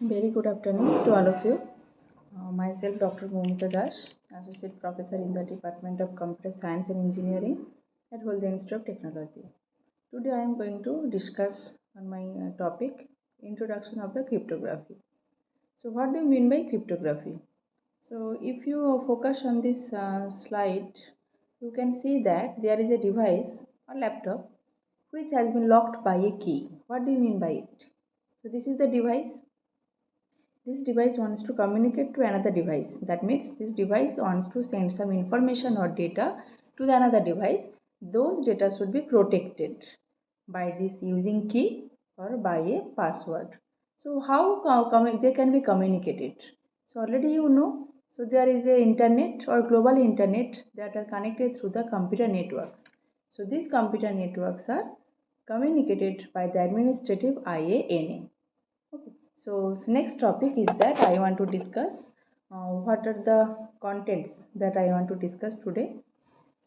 Very good afternoon to all of you. Myself, Dr. Momita Das, Associate Professor in the Department of Computer Science and Engineering at Holden Institute of Technology. Today, I am going to discuss on my topic, Introduction of the Cryptography. So, what do you mean by cryptography? So, if you focus on this slide, you can see that there is a device or laptop which has been locked by a key. What do you mean by it? So, this is the device. This device wants to communicate to another device. That means this device wants to send some information or data to the another device. Those data should be protected by this using key or by a password. So how they can be communicated? So already you know. So there is a internet or global internet that are connected through the computer networks. So these computer networks are communicated by the administrative IANA. Okay. So next topic is that I want to discuss what are the contents that I want to discuss today.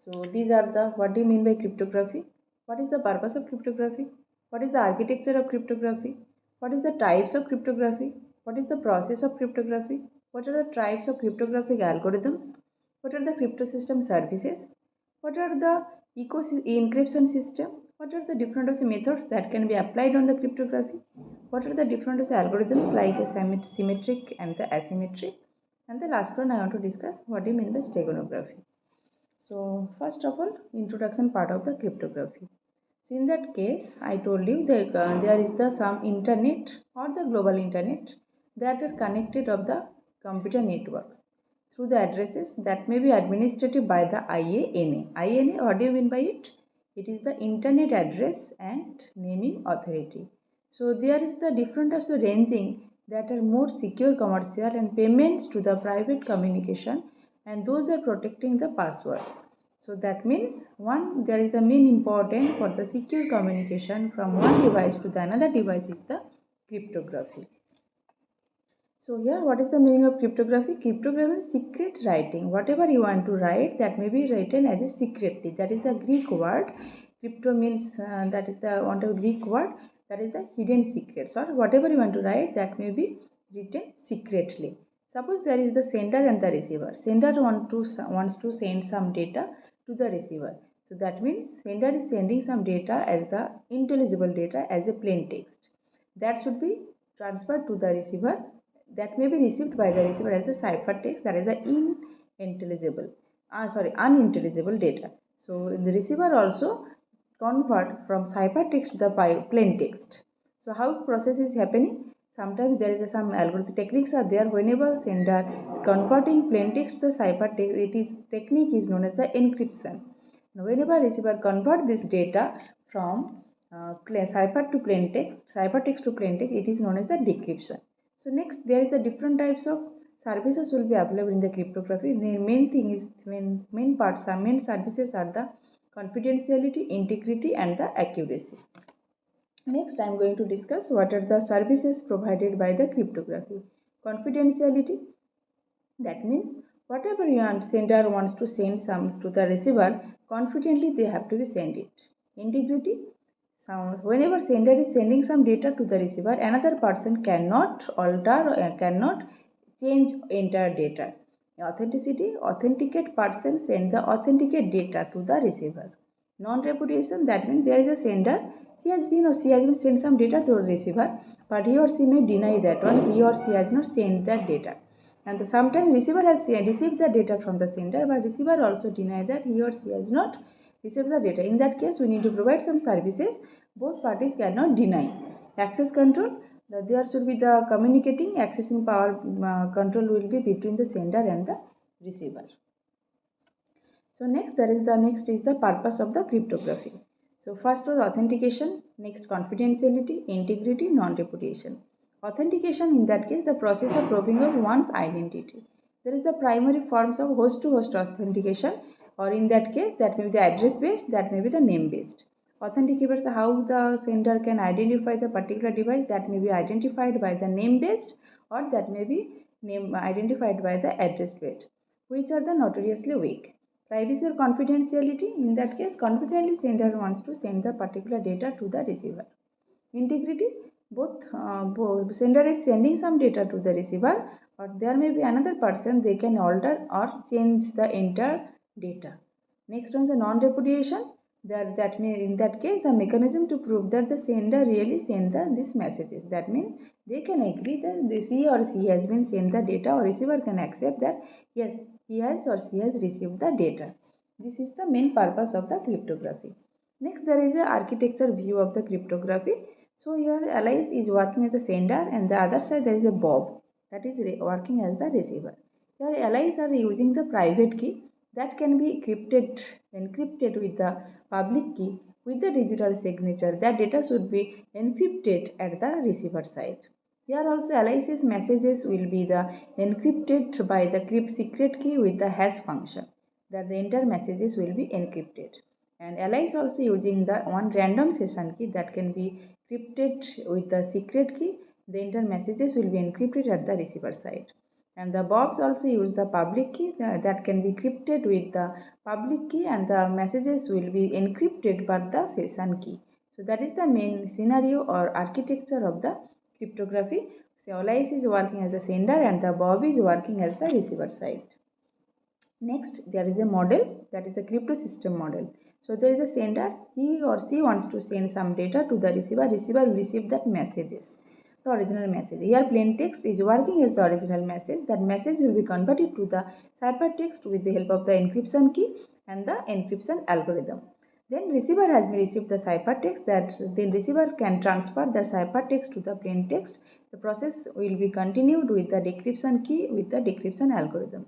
So these are the what do you mean by cryptography? What is the purpose of cryptography? What is the architecture of cryptography? What is the types of cryptography? What is the process of cryptography? What are the types of cryptographic algorithms? What are the crypto system services? What are the encryption system? What are the different methods that can be applied on the cryptography? What are the different algorithms like a symmetric and the asymmetric? And the last one I want to discuss what do you mean by steganography. So first of all, introduction part of the cryptography. So in that case, I told you that there is the some internet or the global internet that are connected of the computer networks through the addresses that may be administered by the IANA. IANA, what do you mean by it? It is the Internet Address and Naming Authority. So there is the different types of ranging that are more secure commercial and payments to the private communication, and those are protecting the passwords. So that means one, there is the main important for the secure communication from one device to the another device is the cryptography. So here, what is the meaning of cryptography? Cryptography is secret writing. Whatever you want to write, that may be written as a secretly. That is the Greek word. Crypto means that is the one of Greek word. That is the hidden secrets, or whatever you want to write, that may be written secretly. Suppose there is the sender and the receiver. Sender wants to send some data to the receiver. So that means sender is sending some data as the intelligible data as a plain text. That should be transferred to the receiver, that may be received by the receiver as the ciphertext, that is the unintelligible data. So the receiver also convert from ciphertext to the plain text. So how process is happening? Sometimes there is some algorithm techniques are there. Whenever sender converting plain text to the ciphertext, it is technique is known as the encryption. Now, whenever receiver convert this data from cipher to plain text, ciphertext to plain text, it is known as the decryption. So next, there is the different types of services will be available in the cryptography. The main thing is main parts are main services are the confidentiality, integrity, and the accuracy. Next, I am going to discuss what are the services provided by the cryptography. Confidentiality, that means whatever sender wants to send some to the receiver, confidently they have to be send it. Integrity, so whenever sender is sending some data to the receiver, another person cannot alter or cannot change entire data. Authenticity, authenticate person send the authenticate data to the receiver. Non-repudiation, that means there is a sender, he has been or she has been sent some data to the receiver, but he or she may deny that one, he or she has not sent that data. And sometimes receiver has received the data from the sender, but receiver also deny that he or she has not received the data. In that case, we need to provide some services. Both parties cannot deny. Access control, there should be the communicating accessing power control will be between the sender and the receiver. So next is the purpose of the cryptography. So first was authentication, next confidentiality, integrity, non-repudiation. Authentication, in that case, the process of proving of one's identity. There is the primary forms of host-to-host authentication, or in that case, that may be the address-based, that may be the name-based. Authenticators, how the sender can identify the particular device, that may be identified by the name-based, or that may be identified by the address-based, which are the notoriously weak. Privacy or confidentiality, in that case, confidently sender wants to send the particular data to the receiver. Integrity, both sender is sending some data to the receiver, or there may be another person, they can alter or change the entire data. Next on the non-repudiation, that means in that case the mechanism to prove that the sender really sent these messages. That means they can agree that this he or she has been sent the data, or receiver can accept that yes, he has or she has received the data. This is the main purpose of the cryptography. Next, there is a architecture view of the cryptography. So here Alice is working as the sender, and the other side there is a Bob that is working as the receiver. Here Alice are using the private key that can be encrypted with the public key with the digital signature. That data should be encrypted at the receiver side. Here also Alice's messages will be the encrypted by the secret key with the hash function. That the entire messages will be encrypted. And Alice also using the one random session key that can be encrypted with the secret key. The entire messages will be encrypted at the receiver side. And the Bobs also use the public key that can be encrypted with the public key, and the messages will be encrypted by the session key. So that is the main scenario or architecture of the cryptography. So Alice is working as the sender and the Bob is working as the receiver side. Next, there is a model, that is the crypto system model. So there is a sender, he or she wants to send some data to the receiver. Receiver will receive that messages, the original message. Here plain text is working as the original message. That message will be converted to the ciphertext with the help of the encryption key and the encryption algorithm. Then receiver has received the ciphertext, that then receiver can transfer the ciphertext to the plain text. The process will be continued with the decryption key with the decryption algorithms.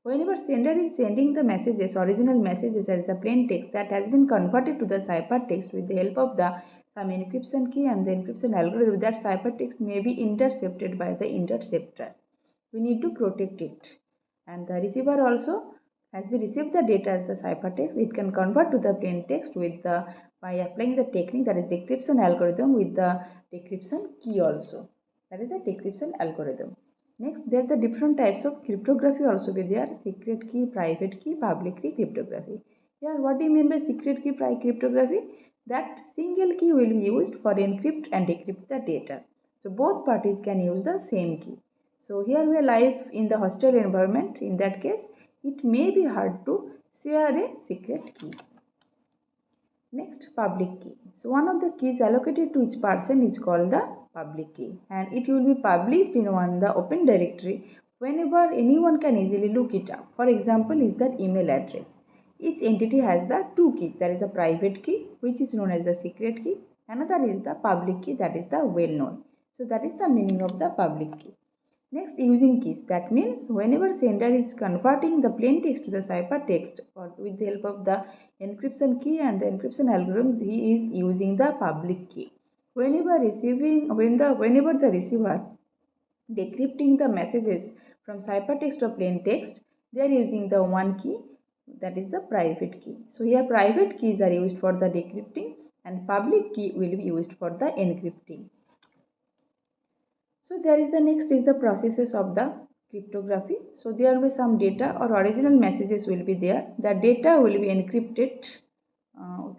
Whenever sender is sending the messages, original messages as the plain text, that has been converted to the ciphertext with the help of the some encryption key and the encryption algorithm, that ciphertext may be intercepted by the interceptor. We need to protect it. And the receiver also, as we receive the data as the ciphertext, it can convert to the plain text with the by applying the technique, that is decryption algorithm with the decryption key also. That is the decryption algorithm. Next, there are the different types of cryptography also be there: secret key, private key, public key cryptography. Here, what do you mean by secret key cryptography? That single key will be used for encrypt and decrypt the data. So both parties can use the same key. So here we are live in the hostel environment. In that case, it may be hard to share a secret key. Next, public key. So one of the keys allocated to each person is called the public key, and it will be published in the open directory whenever anyone can easily look it up. For example, is the email address. Each entity has the two keys. There is the private key, which is known as the secret key. Another is the public key, that is the well known. So that is the meaning of the public key. Next, using keys. That means whenever sender is converting the plain text to the ciphertext, or with the help of the encryption key and the encryption algorithm, he is using the public key. Whenever the receiver decrypting the messages from ciphertext to plain text, they are using the one key, that is the private key. So here private keys are used for the decrypting and public key will be used for the encrypting. So there is the next is the processes of the cryptography. So there will be some data or original messages will be there. The data will be encrypted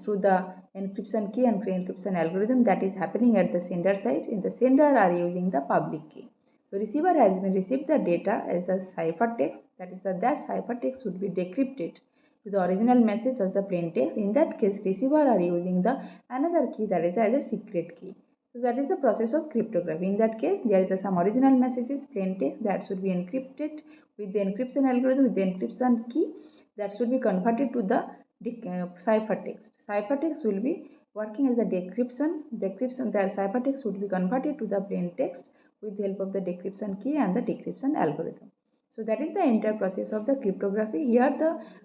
through the encryption key and encryption algorithm that is happening at the sender side. In the sender are using the public key. The receiver has been received the data as the ciphertext, that is that ciphertext would be decrypted to the original message of the plain text. In that case, receiver are using the another key, that is as a secret key. So that is the process of cryptography. In that case, there is some original messages, plain text, that should be encrypted with the encryption algorithm, with the encryption key, that should be converted to the ciphertext. Ciphertext will be working as a decryption. The ciphertext would be converted to the plain text with the help of the decryption key and the decryption algorithm. So that is the entire process of the cryptography. Here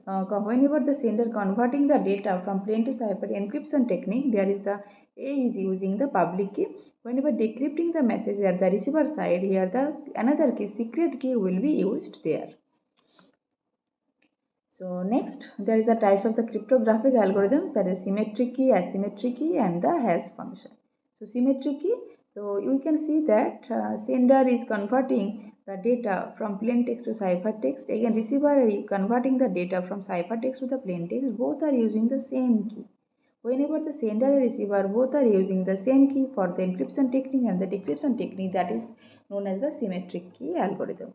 whenever the sender converting the data from plain to cipher encryption technique, there is the A is using the public key. Whenever decrypting the message at the receiver side, here the another key, secret key, will be used there. So next, there is the types of the cryptographic algorithms, that is symmetric key, asymmetric key, and the hash function. So symmetric key, so you can see that sender is converting the data from plain text to ciphertext. Again, receiver is converting the data from ciphertext to the plain text. Both are using the same key. Whenever the sender and receiver both are using the same key for the encryption technique and the decryption technique, that is known as the symmetric key algorithm.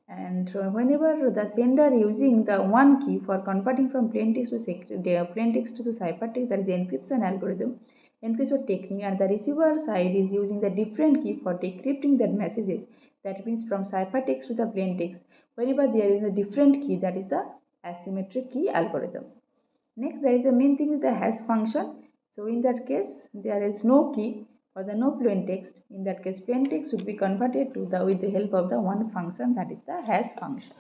And whenever the sender using the one key for converting from plain text to ciphertext, that is the encryption algorithm, encryption technique, and the receiver side is using the different key for decrypting the messages, that means from ciphertext to the plain text. Whenever there is a different key, that is the asymmetric key algorithms. Next, there is the main thing is the hash function. So in that case, there is no key or the no plain text. In that case, plain text would be converted to the with the help of the one function, that is the hash function.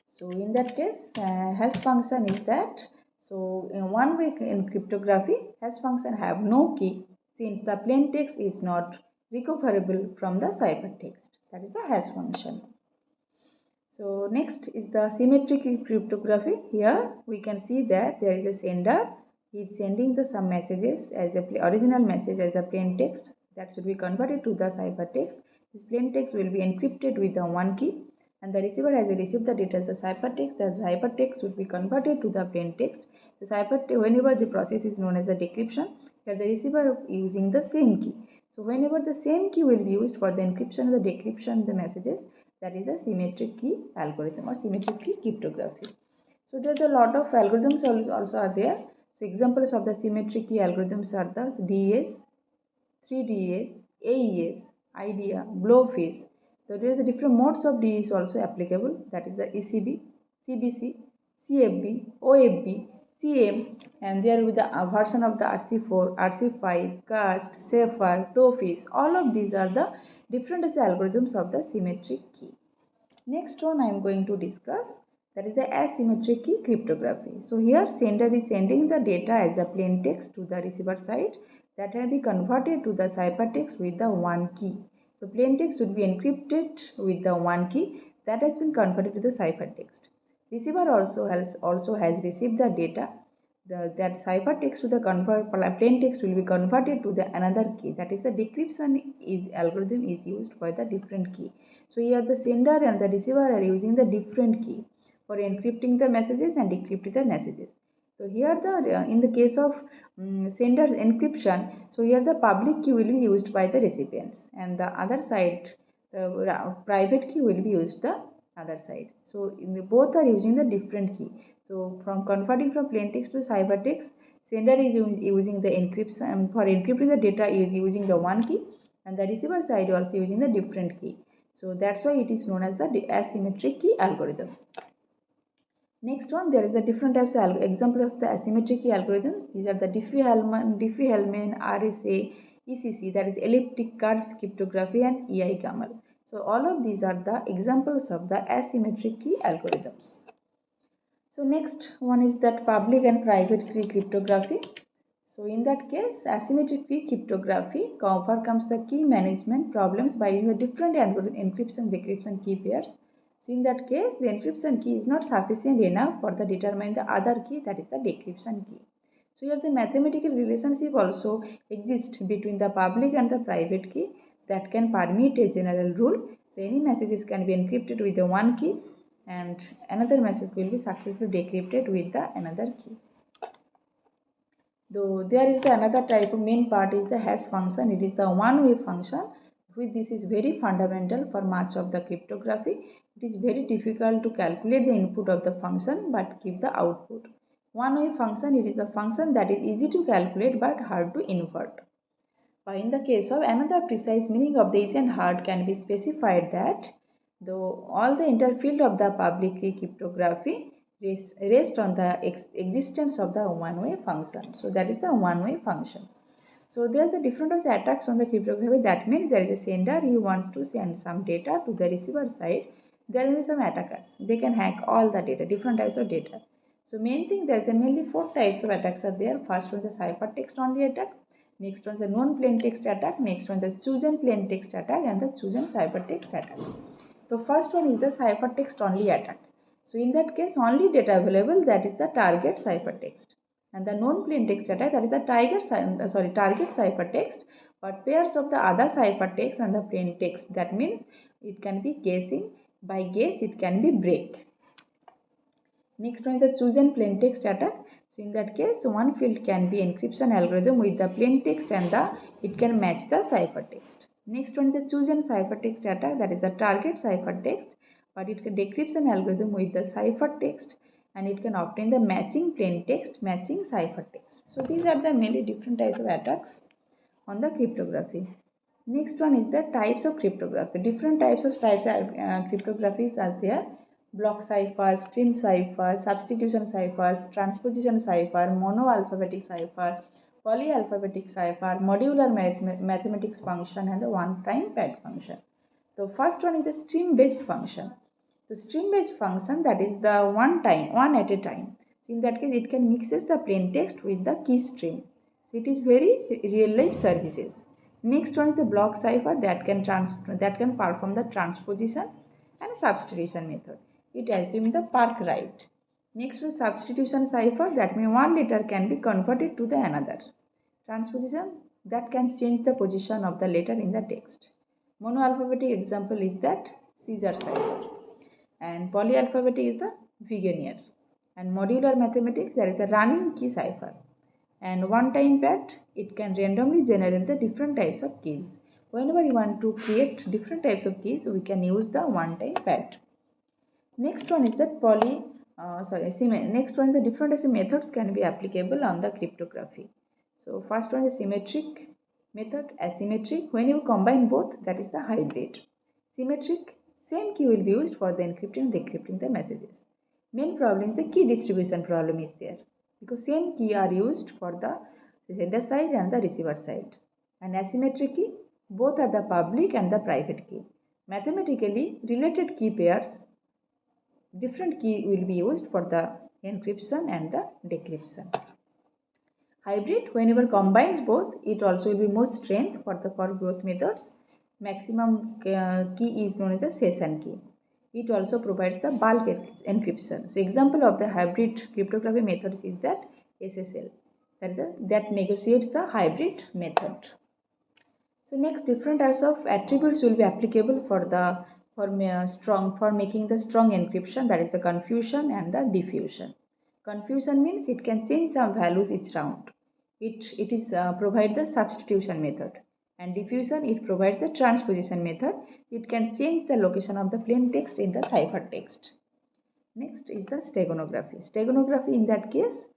So in that case, hash function is that. So in one way in cryptography, hash function have no key since the plain text is not recoverable from the ciphertext. That is the hash function. So next is the symmetric cryptography. Here we can see that there is a sender. He is sending the some messages as the original message as the plain text that should be converted to the ciphertext. This plain text will be encrypted with the one key, and the receiver has received the data as the ciphertext. The ciphertext would be converted to the plain text. The ciphertext, whenever the process is known as the decryption, here the receiver using the same key. So whenever the same key will be used for the encryption and the decryption of the messages, that is the symmetric key algorithm or symmetric key cryptography. So there's a lot of algorithms also are there. So examples of the symmetric key algorithms are the DES, 3DES, AES, IDEA, Blowfish. So there are the different modes of DES also applicable, that is the ECB, CBC, CFB, OFB, CM, and there with the version of the RC4, RC5, CAST, Sapphire, Tophies. All of these are the different algorithms of the symmetric key. Next one I am going to discuss, that is the asymmetric key cryptography. So here sender is sending the data as a plain text to the receiver side that will be converted to the ciphertext with the one key. So plain text should be encrypted with the one key that has been converted to the ciphertext. Receiver also has received the data. That ciphertext to the plain text will be converted to the another key, that is the decryption algorithm is used for the different key. So here the sender and the receiver are using the different key for encrypting the messages and decrypting the messages. So here the in the case of sender's encryption, so here the public key will be used by the recipients, and the other side the private key will be used the other side. So both are using the different key. So from converting from plain text to ciphertext, sender is using the encryption. For encrypting the data is using the one key, and the receiver side also using the different key. So that's why it is known as the asymmetric key algorithms. Next one, there is the different types of example of the asymmetric key algorithms. These are the Diffie-Hellman, RSA, ECC, that is elliptic curve cryptography, and EI-Gamal. So all of these are the examples of the asymmetric key algorithms. So next one is that public and private key cryptography. So in that case, asymmetric key cryptography overcomes the key management problems by using the different encryption decryption key pairs. So in that case, the encryption key is not sufficient enough for the determine the other key, that is the decryption key. So here the mathematical relationship also exists between the public and the private key that can permit a general rule. Any messages can be encrypted with the one key and another message will be successfully decrypted with the another key. Though there is the another type of main part is the hash function. It is the one-way function. Which this is very fundamental for much of the cryptography. It is very difficult to calculate the input of the function but give the output. One-way function, it is the function that is easy to calculate but hard to invert. But in the case of another precise meaning of the easy and hard can be specified that though all the interfield of the public key cryptography rest on the existence of the one-way function. So that is the one-way function. So there are the different attacks on the cryptography. That means there is a sender who wants to send some data to the receiver side. There will be some attackers. They can hack all the data, different types of data. So main thing, there is mainly 4 types of attacks are there. First one, the ciphertext only attack. Next one, the non-plain text attack. Next one, the chosen plain text attack, and the chosen ciphertext attack. So first one is the ciphertext only attack. So in that case, only data available, that is the target ciphertext. And the non-plain text attack, that is the target ciphertext, but pairs of the other ciphertext and the plain text. That means it can be guessing. By guess, it can be break. Next one is the chosen plain text attack. So in that case, one field can be encryption algorithm with the plain text and it can match the ciphertext. Next one is the chosen ciphertext attack, that is the target ciphertext, but it can decryption algorithm with the ciphertext and it can obtain the matching plain text matching ciphertext. So these are the mainly different types of attacks on the cryptography. Next one is the types of cryptography. Different types of cryptographies are there. Block cipher, stream cipher, substitution ciphers, transposition cipher, monoalphabetic cipher, polyalphabetic cipher, modular mathematics function, and the one-time pad function. So first one is the stream-based function. The stream-based function, that is the one at a time. So in that case, it can mixes the plain text with the key stream. So it is very real-life services. Next one is the block cipher that can perform the transposition and substitution method. It assumes the park right. Next is substitution cipher, that means one letter can be converted to the another. Transposition, that can change the position of the letter in the text. Monoalphabetic example is that Caesar cipher, and polyalphabetic is the Vigenère, and modular mathematics, there is a running key cipher, and one-time pad, it can randomly generate the different types of keys. Whenever you want to create different types of keys, we can use the one-time pad. Next one is that next one is the different types of methods can be applicable on the cryptography. So first one is symmetric method, asymmetric. When you combine both, that is the hybrid. Symmetric, same key will be used for the encrypting and decrypting the messages. Main problem is the key distribution problem is there, because same key are used for the sender side and the receiver side. And asymmetric key, both are the public and the private key. Mathematically, related key pairs, different key will be used for the encryption and the decryption. Hybrid, whenever combines both, it also will be more strength for both methods. Maximum key is known as the session key. It also provides the bulk encryption. So example of the hybrid cryptography methods is that SSL, that negotiates the hybrid method. So next, different types of attributes will be applicable for making the strong encryption, that is the confusion and the diffusion. Confusion means it can change some values each round. It is provide the substitution method, and diffusion, it provides the transposition method. It can change the location of the plain text in the ciphertext. Next is the steganography. Steganography in that case,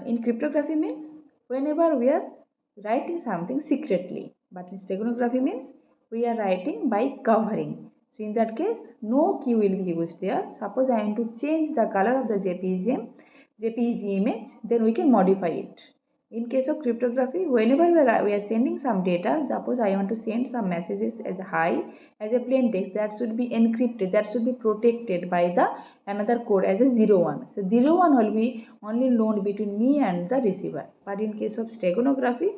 in cryptography means whenever we are writing something secretly, but in steganography means we are writing by covering. So in that case, no key will be used there. Suppose I want to change the color of the JPEG image, then we can modify it. In case of cryptography, whenever we are sending some data, suppose I want to send some messages as hi, as a plain text, that should be encrypted, that should be protected by the another code as a 01. So 01 will be only known between me and the receiver. But in case of steganography,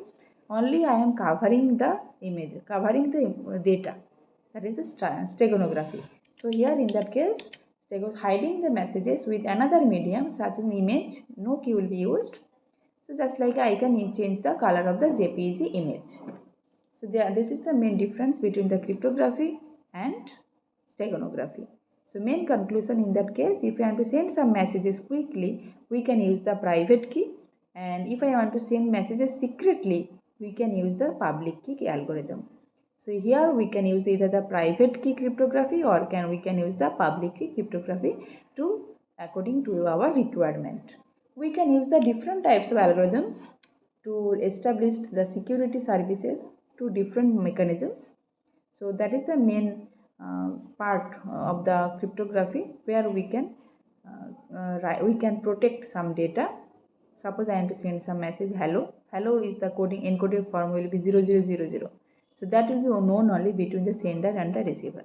only I am covering the image, covering the data. That is the steganography. So here in that case, hiding the messages with another medium such as an image, no key will be used. So just like I can change the color of the JPEG image. So this is the main difference between the cryptography and steganography. So main conclusion in that case, if I want to send some messages quickly, we can use the private key, and if I want to send messages secretly, we can use the public key algorithm. So here we can use either the private key cryptography or we can use the public key cryptography according to our requirement. We can use the different types of algorithms to establish the security services to different mechanisms. So that is the main part of the cryptography, where we can protect some data. Suppose I am to send some message hello. Hello is the encoded form will be 0000. So that will be known only between the sender and the receiver.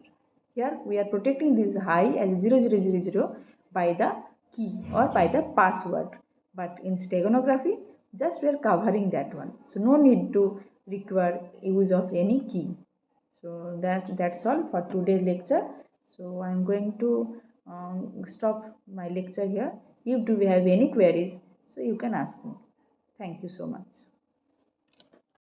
Here we are protecting this hi as 0000 by the key or by the password. But in steganography, just we are covering that one. So no need to require use of any key. So that's all for today's lecture. So I'm going to stop my lecture here. If do we have any queries, so you can ask me. Thank you so much.